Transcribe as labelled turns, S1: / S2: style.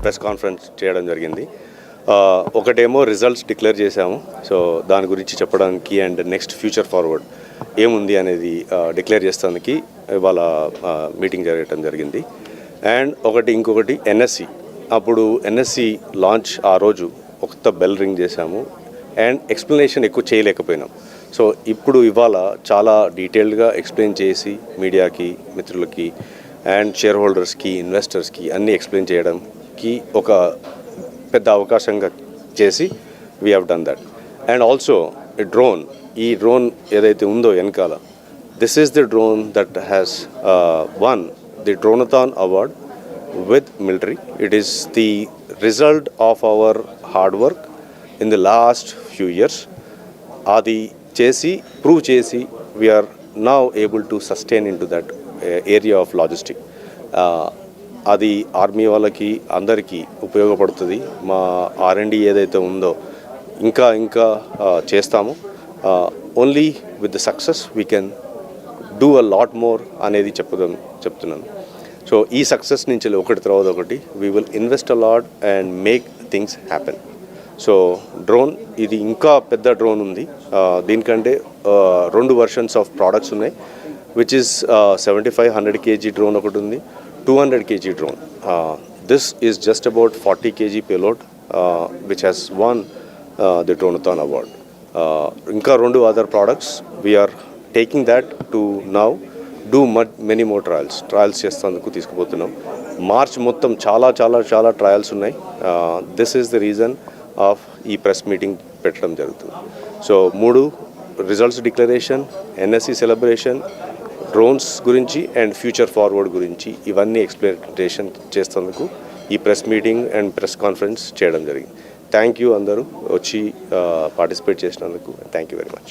S1: Press conference చేయడం జరిగింది. ఒకటేమో రిజల్ట్స్ డిక్లేర్ చేశాము, సో దాని గురించి చెప్పడానికి అండ్ నెక్స్ట్ ఫ్యూచర్ ఫార్వర్డ్ ఏముంది అనేది డిక్లేర్ చేస్తానికి ఇవాళ మీటింగ్ జరగడం జరిగింది. అండ్ ఇంకొకటి ఎన్ఎస్సి. అప్పుడు ఎన్ఎస్సి లాంచ్ ఆ రోజు కొత్త బెల్ రింగ్ చేశాము అండ్ ఎక్స్ప్లెనేషన్ ఎక్కువ చేయలేకపోయినాం. సో ఇప్పుడు ఇవాళ చాలా డీటెయిల్డ్గా ఎక్స్ప్లెయిన్ చేసి మీడియాకి, మిత్రులకి అండ్ షేర్ హోల్డర్స్కి, ఇన్వెస్టర్స్కి అన్నీ ఎక్స్ప్లెయిన్ చేయడానికి ఒక పెద్ద అవకాశంగా చేసి we have done that. And also ఈ డ్రోన్ ఏదైతే ఉందో వెనకాల, this is the drone that has won the dronathon award with military. It is the result of our hard work in the last few years. Adi chesi prove chesi we are now able to sustain into that area of logistic. Adi army వాళ్ళకి అందరికీ ఉపయోగపడుతుంది. మా R&D ఏదైతే ఉందో ఇంకా చేస్తాము. Only with the success we can do a lot more అనేది చెప్తున్నాను. సో ఈ సక్సెస్ నుంచి ఒకటి తర్వాత ఒకటి we will invest a lot and make things happen. So drone ఇది ఇంకా పెద్ద డ్రోన్ ఉంది. దీనికంటే 2 వర్షన్స్ ఆఫ్ ప్రోడక్ట్స్ ఉన్నాయి, విచ్ ఇస్ 75-100 kg డ్రోన్ ఒకటి ఉంది, 200 kg drone. This is just about 40 kg payload which has won the dronathon award. ఇంకా 2 other products we are taking that to now do many more trials చేస్తేందుకు తీసుకుపోతున్నాం. March మొత్తం చాలా trials ఉన్నాయి. This is the reason of ఈ press meeting పెట్టడం జరుగుతుంది. So 3 results declaration, NSC celebration, drones గురించి అండ్ ఫ్యూచర్ ఫార్వర్డ్ గురించి ఇవన్నీ ఎక్స్ప్లెనేషన్ చేస్తేందుకు ఈ press meeting and press conference చేయడం జరిగింది. థ్యాంక్ యూ అందరూ వచ్చి పార్టిసిపేట్ చేసినందుకు. Thank you very much.